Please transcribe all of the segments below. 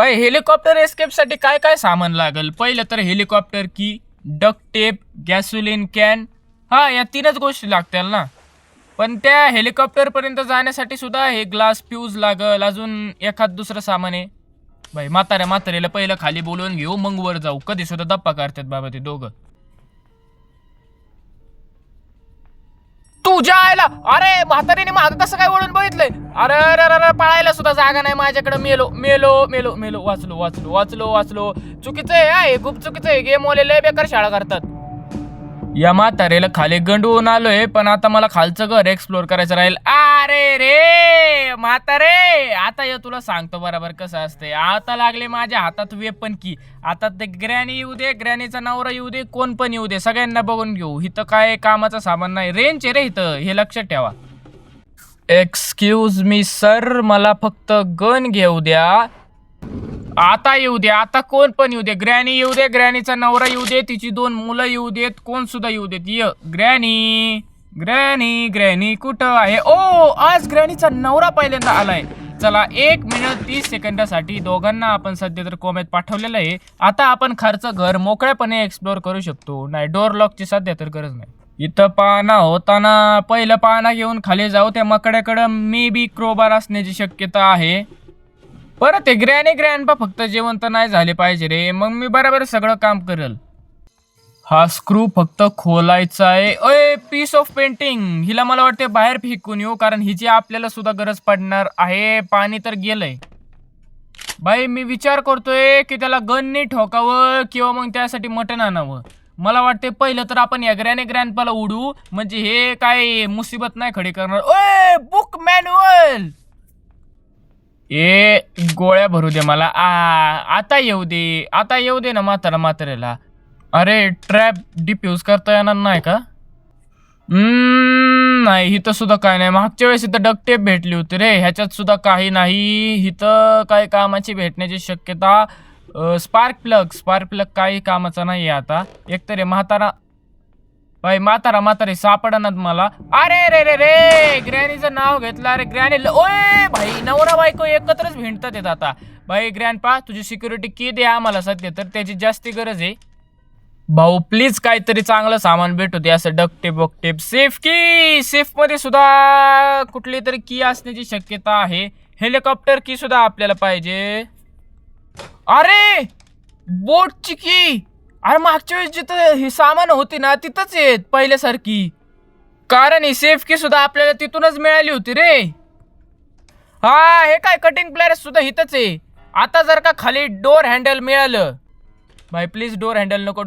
भाई helicopter escape साठी काय काय सामान लागेल? पहिलं तर हेलिकॉप्टर की, डक्ट टेप, गॅसोलिन कॅन. हा, या तीनच गोष्टी लागतील ना. पण त्या हेलिकॉप्टर पर्यंत जाण्यासाठी सुद्धा हे ग्लास फ्यूज लागल, अजून एखाद दुसरं सामान आहे. भाई म्हाताऱ्याला पहिलं खाली बोलवून घेऊ, मग वर जाऊ. कधी सुद्धा दप्पा करतात बाबा ते दोघं. तुझ्या आयला, अरे म्हातारीने माझं कसं काय वळून बघितलंय? अरे अरे अरे, पळायला सुद्धा जागा नाही माझ्याकडे. मेलो मेलो मेलो मेलो, वाचलो वाचलो वाचलो वाचलो. चुकीचं आहे, खूप चुकीचं आहे. गेम वाले लय बेकार शाळा करतात. या म्हातारेला खाली गंडवून आलोय, पण आता मला खालचं घर एक्सप्लोर करायचं राहील. अरे रे म्हातारे, आता ये तुला सांगतो बरोबर कसं असतंय. आता लागले माझ्या हातात वेपन की. आता ते ग्रॅनी येऊ दे, ग्रॅनीचा नवरा येऊ दे, कोण पण येऊ दे, सगळ्यांना बघून घेऊ. इथं काय कामाचं सामान नाही, रेंज आहे रे इथं, हे लक्षात ठेवा. एक्सक्यूज मी सर, मला फक्त गन घेऊ द्या. आता येऊ दे, आता कोण पण येऊ दे. ग्रॅनी येऊ दे, ग्रॅनीचा नवरा येऊ दे, तिची 2 मुलं येऊ देत, कोण सुद्धा येऊ देत. ये ग्रॅनी ग्रॅनी ग्रॅनी कुठं आहे? ओ, आज ग्रॅनीचा नवरा पहिल्यांदा आलाय. चला 1 मिनिट 30 सेकंदासाठी दोघांना आपण सध्या तर कोम्यात पाठवलेलं आहे. आता आपण खालचं घर मोकळ्यापणे एक्सप्लोर करू शकतो. नाही, डोर लॉकची सध्या तर गरज नाही. इथं पाना होताना पहिलं पाना घेऊन खाली जाऊ. त्या मकड्याकडं मे बी क्रोबार असण्याची शक्यता आहे. परत ते ग्रॅनपा फक्त जिवंत नाही झाले पाहिजे रे, मग मी बरोबर सगळं काम करेल. हा स्क्रू फक्त खोलायचा आहे. ओय, पीस ऑफ पेंटिंग. हिला मला वाटते बाहेर फेकून येऊ, कारण हिची आपल्याला सुद्धा गरज पडणार आहे. पाणी तर गेलंय. बाई मी विचार करतोय की त्याला गननी ठोकावं किंवा मग त्यासाठी मटण आणावं. मला वाटते पहिलं तर आपण या ग्रॅनपाला उडू, म्हणजे हे काय मुसीबत नाही खडी करणार. ओय, बुक मॅन्युअल. ए, गोळ्या भरू दे मला. आता येऊ दे, आता येऊ दे ना म्हाताऱ्याला. अरे ट्रॅप डिफ्यूज करता येणार नाही का? नाही, इथं सुद्धा काय नाही. मागच्या वेळेस इथं डक्ट टेप भेटली होती रे, ह्याच्यात सुद्धा काही नाही. इथं काय कामाची भेटण्याची शक्यता. स्पार्क प्लग काही कामाचा नाही आहे आता. एकतर हे म्हातारी सापडणार मला. अरे रे रे रे, ग्रॅनीचं नाव घेतलं. अरे ग्रॅनी, ओय भाई, नवरा बायको एकत्रच भिंडतात येत आता. भाई ग्रॅनपा, तुझी सिक्युरिटी की दे आम्हाला सध्या तर, त्याची जास्ती गरज आहे. भाऊ प्लीज काहीतरी चांगलं सामान भेटू दे, असं डक्ट टेप. सेफ मध्ये सुद्धा कुठली तरी की असण्याची शक्यता आहे. हेलिकॉप्टर की सुद्धा आपल्याला पाहिजे. अरे बोटची की. अरे मागच्या वेळेस जिथं ही सामान होती ना, तिथंच येत पहिल्यासारखी. कारण ही सेफ की सुद्धा आपल्याला तिथूनच मिळाली होती रे. हा, हे काय कटिंग प्लेअर्स सुद्धा इथंच आहे. आता जर का खाली डोर हँडल मिळालं. भाई प्लीज डोर हँडल नको.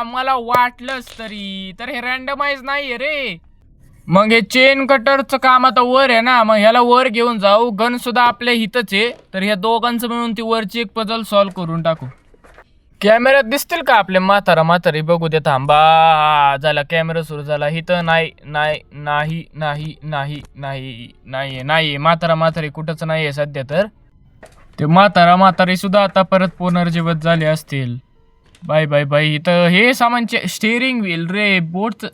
मला वाटलंच तरी. तर हे रँडमाइज नाहीये रे. मग हे चेन कटरचं काम आता वर आहे ना, मग ह्याला वर घेऊन जाऊ. गन सुद्धा आपल्या हितच आहे, तर ह्या दोघांचं मिळून ती वरची एक पजल सॉल्व्ह करून टाकू. कॅमेऱ्यात दिसतील का आपले म्हातारी? बघू दे, थांबा. झाला कॅमेरा सुरू झाला. इथं नाही. म्हातारी कुठंच नाहीये सध्या तर. ते म्हातारी सुद्धा आता परत पुनर्जीवित झाले असतील. बाय. इथं हे सामानचे स्टेअरिंग व्हील रे, बोटचं.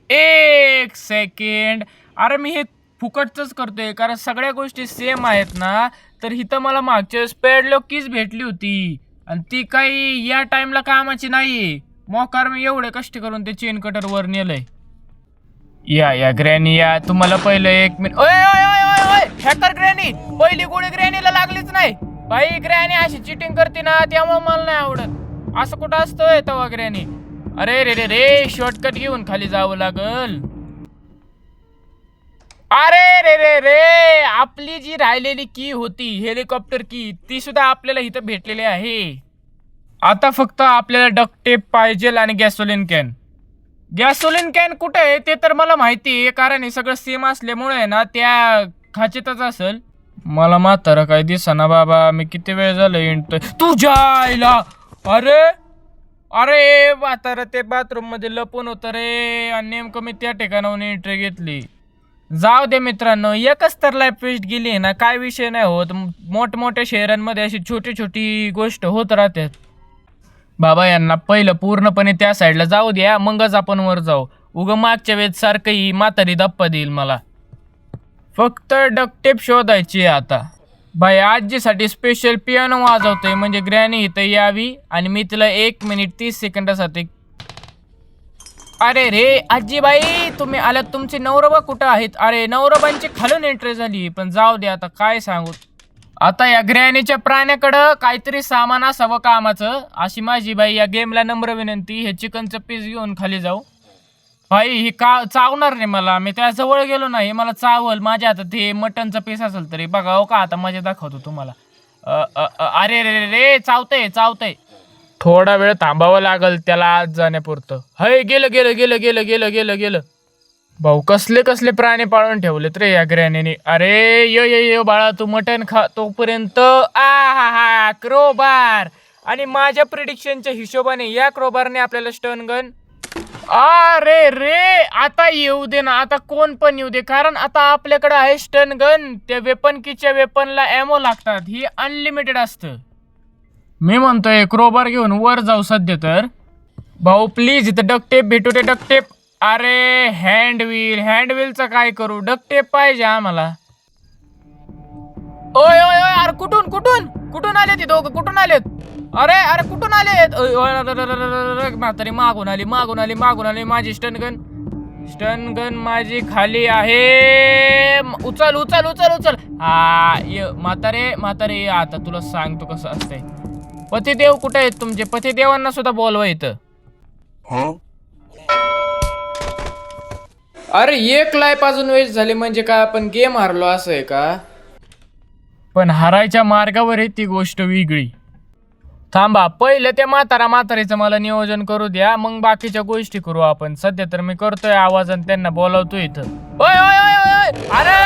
1 सेकंड. अरे मी हे फुकटच करतोय, कारण सगळ्या गोष्टी सेम आहेत ना. तर इथं मला मागच्या स्पॅडलॉक कीच भेटली होती, आणि ती काही या टाइमला कामाची नाहीये. मोकार मी एवढे कष्ट करून ते चेन कटर वर नेलंय. या ग्रॅनी या, तुम्हाला पहिलं 1 मिनिट. ओय हॅकर ग्रॅनी, पहिली गोळी ग्रॅनीला लागलीच नाही. भाई ग्रॅनी अशी चिटिंग करते ना, त्यामुळे मला नाही आवडत. असं कुठं असतोय तेव्हा ग्रॅनी. अरे रे, शॉर्टकट घेऊन खाली जावं लागल. अरे रे, आपली जी राहिलेली की होती हेलिकॉप्टर की, ती सुद्धा आपल्याला इथं भेटलेली आहे. आता फक्त आपल्याला डक्ट टेप पाहिजे आणि गॅसोलिन कॅन कुठे आहे ते तर मला माहिती आहे, कारण हे सगळं सेम असल्यामुळे ना त्या खाचेतच असेल. मला म्हातारा काय दिसना बाबा. मी किती वेळ झालं इंटतोय तुझ्या आईला. अरे म्हातारा ते बाथरूम मध्ये लपून होतं रे, आणि नेमकं मी त्या ठिकाणाहून एंट्री घेतली. जाऊ दे मित्रांनो, एकच तर लाईफ वेस्ट गेली ना, काय विषय नाही होत. मोठमोठ्या शहरांमध्ये अशी छोटी गोष्ट होत राहतात. बाबा यांना पहिलं पूर्णपणे त्या साईडला जाऊ द्या, मगच आपण वर जाऊ. मागच्या वेळेस सारखंही म्हातारी धप्पा देईल मला. फक्त डक्ट टेप शोधायची आता. बाई आजीसाठी स्पेशल पियानो वाजवतोय म्हणजे ग्रॅनी इथं यावी आणि मी तिला 1 मिनिट 30 सेकंदासाठी. अरे रे आजीबाई तुम्ही आलात, तुमचे नवरोबा कुठं आहेत? अरे नवरोबांची खालून एंट्री झाली, पण जाऊ दे आता काय सांगू. आता या ग्रॅनीच्या प्राण्याकडं काहीतरी सामान असावं कामाचं, अशी माझी बाई. या गेमला नम्र विनंती, हे चिकनचं पीस घेऊन खाली जाऊ. भाई ही का चावणार नाही मला, मी त्या जवळ गेलो नाही मला चावल. माझ्या हातात हे मटनचं पीस असेल तरी बघा. हो का आता मजा दाखवतो तुम्हाला. अरे रे रे रे चावतंय चावतंय. थोडा वेळ थांबावं लागल त्याला आत जाण्यापुरतं. हय गेलं गेलं गेलं गेलं गेलं गेलं गेलं. भाऊ कसले कसले प्राणी पाळून ठेवलेत रे या ग्रॅनीने. अरे यो यो यो बाळा तू मटण खा तोपर्यंत. हा हा क्रोबार. आणि माझ्या प्रिडिक्शनच्या हिशोबाने या क्रोबारने आपल्याला स्टन गन. अरे रे आता येऊ दे ना, आता कोण पण येऊ दे, कारण आता आपल्याकडे आहे स्टन गन. त्या वेपन कीच्या वेपनला एमो लागतात, ही अनलिमिटेड असतं. मी म्हणतोय क्रोबार घेऊन वर जाऊ सध्या तर. भाऊ प्लीज इथं डकटेप भेटू दे डकटेप. अरे हँडव्हीलचं काय करू, डकटेप पाहिजे आम्हाला. ओय ओय ओय अरे कुठून कुठून कुठून आले ती दोघं, कुठून आलेत? अरे अरे कुठून आलेत? म्हातारी मागून आली मागून आली मागून आली. माझी स्टन गन माझी खाली आहे. उचल उचल उचल उचल. हा ये म्हातारे आता तुला सांगतो कसं असतंय. पतिदेव कुठे आहेत तुमचे? पतिदेवांना सुद्धा बोलवा इथं. अरे 1 लाईफ अजून वेस्ट झाली म्हणजे काय आपण गेम हारलो असं आहे का? पण हारायच्या मार्गावर आहे ती गोष्ट वेगळी. थांबा पहिलं त्या म्हातारीचं मला नियोजन करू द्या, मग बाकीच्या गोष्टी करू आपण. सध्या तर मी करतोय आवाज आणि त्यांना बोलावतो इथं. ओय ओय ओय ओय अरे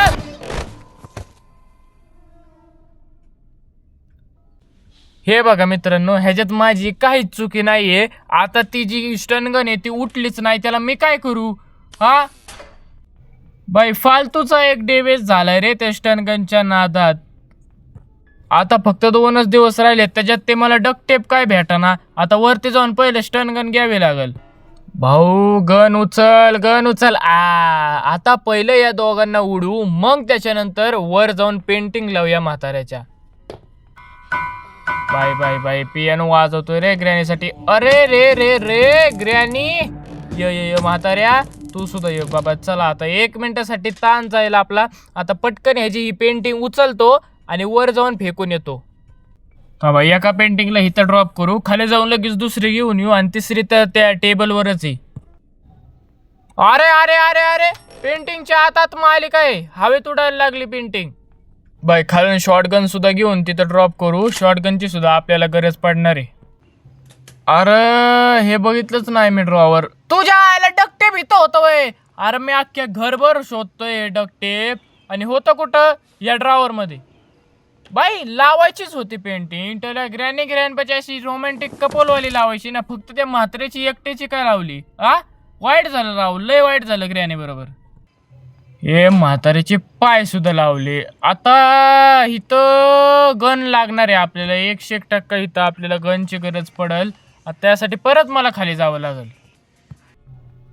हे बघा मित्रांनो, ह्याच्यात माझी काहीच चुकी नाहीये. आता ती जी स्टनगन आहे ती उठलीच नाही, त्याला मी काय करू? हा बाई फालतूचा एक डे वेस्ट झालाय रे त्या स्टनगनच्या नादात. आता फक्त 2च दिवस राहिले, त्याच्यात ते मला डकटेप काय भेटाना. आता वरती जाऊन पहिले स्टनगन घ्यावी लागल. भाऊ गन उचल. आता पहिलं या दोघांना उडवू, मग त्याच्यानंतर वर जाऊन पेंटिंग लावूया म्हाताऱ्याच्या. बाय बाय बाय पियानो वाजवतोय रे ग्रॅनीसाठी. अरे रे रे रे ग्रॅनी ये म्हाताऱ्या तू सुद्धा ये बाबा. चला आता 1 मिनिटासाठी ताण जाईल आपला. आता पटकन ह्याची ही पेंटिंग उचलतो आणि वर जाऊन फेकून येतो. बाबा एका पेंटिंगला इथं ड्रॉप करू, खाली जाऊन लगेच दुसरी घेऊन येऊ आणि तिसरी तर त्या टेबलवरच आहे. अरे अरे अरे अरे पेंटिंगच्या हातात मालिक आहे, हवेत उडायला लागली पेंटिंग. बाय खालून शॉटगन सुद्धा घेऊन तिथं ड्रॉप करू. शॉटगनची सुद्धा आपल्याला गरज पडणार आहे. अरे हे बघितलंच नाही मी ड्रॉवर. तुझ्या आयला डकटेप इथं होतं वय. अरे मी अख्ख्या घरभर शोधतोय डकटेप आणि होतं कुठं? या ड्रॉवर मध्ये. बाई लावायचीच होती पेंटिंग, त्याला ग्रॅनपाची अशी रोमॅन्टिक कपलवाली लावायची ना, फक्त त्या म्हाताऱ्याची एकट्याची काय लावली? वाईट झालं राव, लय वाईट झालं ग्रॅनी बरोबर. हे म्हाताऱ्याचे पाय सुद्धा लावले. आता इथं गन लागणार आहे आपल्याला 100% इथं आपल्याला गनची गरज पडेल. त्यासाठी परत मला खाली जावं लागेल.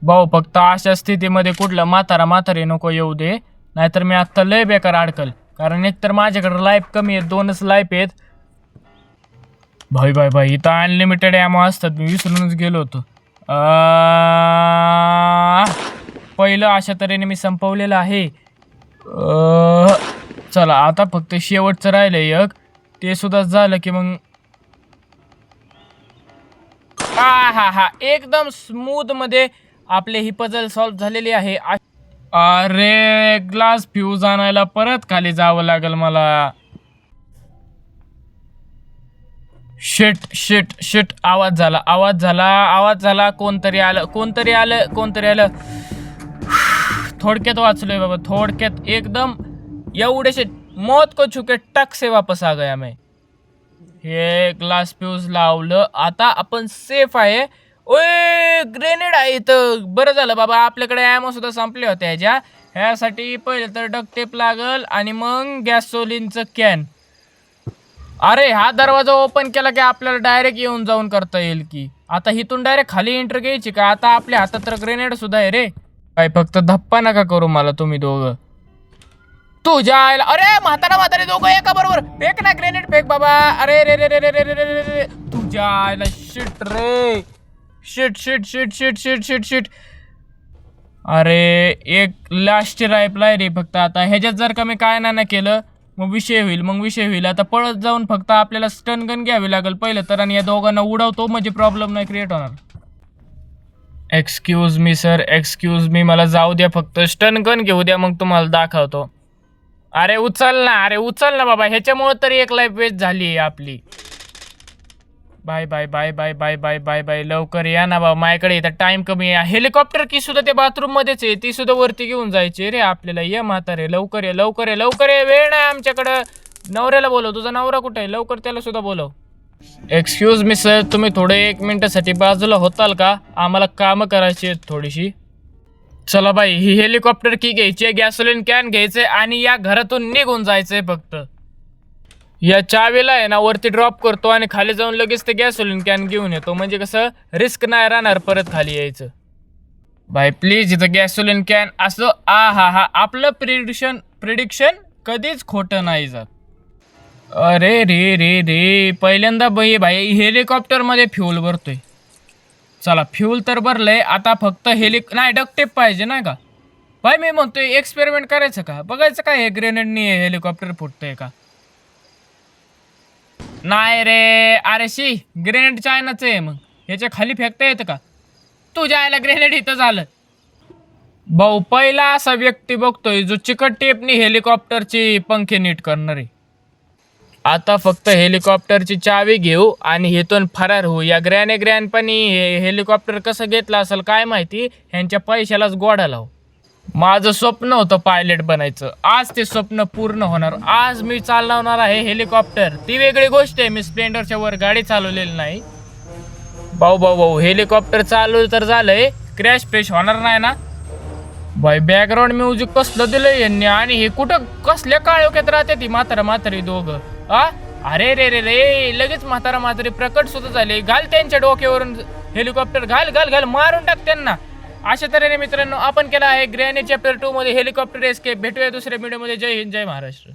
भाऊ फक्त अशा स्थितीमध्ये कुठलं म्हातारी नको येऊ दे, नाहीतर मी आत्ता लय बेकार अडकल. कारण एकतर माझ्याकडे लाईफ कमी आहेत, 2च लाईफ आहेत. भाई इथं अनलिमिटेड ॲमो असतात, मी विसरूनच गेलो होतो. पहिलं अशा तऱ्हेने मी संपवलेलं आहे. चला आता फक्त शेवटचं राहिलं एक, ते सुद्धा झालं की मग हा एकदम स्मूथ मध्ये आपले ही पझल सॉल्व्ह झालेली आहे. अरे ग्लास फ्यूज आणायला परत खाली जावं लागेल मला. शिट आवाज झाला. कोणतरी आलं. थोडक्यात वाचलोय बाबा, थोडक्यात एकदम. एवढेसे मौत को छुके टक से वापस आ गया मैं. हे ग्लास फ्यूज लावलं, आता आपण सेफ आहे. ओय ग्रेनेड आहे इथं. बरं झालं बाबा, आपल्याकडे ॲमो सुद्धा संपले होते ह्यासाठी पहिले तर डकटेप लागल आणि मग गॅसोलिनचं कॅन. अरे हा दरवाजा ओपन केला की आपल्याला डायरेक्ट येऊन जाऊन करता येईल की. आता इथून डायरेक्ट खाली एंट्री घ्यायची का? आता आपल्या हातात तर ग्रेनेड सुद्धा आहे रे. काय फक्त धप्पा नका करू मला तुम्ही दोघं. तुझ्या आईला अरे म्हातारे दोघं एका बरोबर फेक ना ग्रेनेड फेक बाबा अरे रे रे रे रे रे रे रे रे रे तुझ्या आईला शिट रे shit shit shit shit shit shit shit अरे एक लास्ट राईपलाय रे फक्त आता ह्याच्यात जर का मी काय नाही केलं मग विषय होईल आता पळत जाऊन फक्त आपल्याला स्टन गन घ्यावी लागेल पहिलं तर आणि या दोघांना उडवतो म्हणजे प्रॉब्लेम नाही क्रिएट होणार excuse me sir excuse me मला जाऊ द्या फक्त स्टन गन घेऊ द्या मग तुम्हाला दाखवतो अरे उचल ना बाबा ह्याच्यामुळे तरी एक लाईफ वेस्ट झाली आहे आपली bye bye bye bye bye bye bye bye लवकर या ना बाबा माझ्याकडे इथं टाइम कमी आहे हेलिकॉप्टर की सुद्धा ते बाथरूम मध्येच आहे ती सुद्धा वरती घेऊन जायची रे आपल्याला ये म्हातारे लवकर ये वेळ नाही आमच्याकडं नवऱ्याला बोलव तुझा नवरा कुठे आहे लवकर त्याला सुद्धा बोलव एक्सक्यूज मी सर तुम्ही थोडे 1 मिनिटासाठी बाजूला होताल का आम्हाला कामं करायची आहेत थोडीशी चला बाई ही हेलिकॉप्टर की घ्यायची गॅसोलिन कॅन घ्यायचे आणि या घरातून निघून जायचंय फक्त या चावीला आहे ना वरती ड्रॉप करतो आणि खाली जाऊन लगेच ते गॅसोलिन कॅन घेऊन येतो म्हणजे कसं रिस्क नाही राहणार परत खाली यायचं बाय प्लीज इथं गॅसोलिन कॅन असं हा आपलं प्रिडिक्शन कधीच खोटं नाही जात अरे रे रे रे पहिल्यांदा भाई हेलिकॉप्टरमध्ये फ्यूल भरतोय चला फ्यूल तर भरलंय आता फक्त नाही डक्टेप पाहिजे नाही का भाई मी म्हणतोय एक्सपेरिमेंट करायचं का बघायचं काय हे ग्रेनेडनी हेलिकॉप्टर फुटतंय का नाही रे अरे शी ग्रेनेड चायनाचं आहे मग ह्याच्या खाली फेकता येतं का तुझ्या आयला ग्रेनेड इथं झालं भाऊ पहिला असा व्यक्ती बघतोय जो चिकट टेपनी हेलिकॉप्टरची पंखे नीट करणार आहे आता फक्त हेलिकॉप्टरची चावी घेऊ आणि हेतून फरार होऊ या ग्रॅनपणी हे हेलिकॉप्टर कसं घेतलं असेल काय माहिती ह्यांच्या पैशालाच गोडा लावू माझं स्वप्न होतं पायलट बनायचं आज ते स्वप्न पूर्ण होणार आज मी चालवणार आहे हेलिकॉप्टर ती वेगळी गोष्ट आहे मी स्प्लेंडरच्या वर गाडी चालवलेली नाही भाऊ हेलिकॉप्टर चालू तर झालंय क्रॅश फ्रेश होणार नाही ना बाय बॅकग्राऊंड म्युझिक कसलं दिलंय यांनी आणि हे कुठं कसल्या काळोख्यात राहते ती म्हातारी दोघं अरे रे रे रे लगेच म्हातारी प्रकट सुद्धा झाले घाल त्यांच्या डोक्यावरून हेलिकॉप्टर घाल मारून टाक त्यांना अशा तऱ्हेने मित्रांनो आपण केला आहे ग्रॅनी चॅप्टर 2 मध्ये हेलिकॉप्टर एस्केप भेटूया दुसऱ्या व्हिडिओमध्ये जय हिंद जय महाराष्ट्र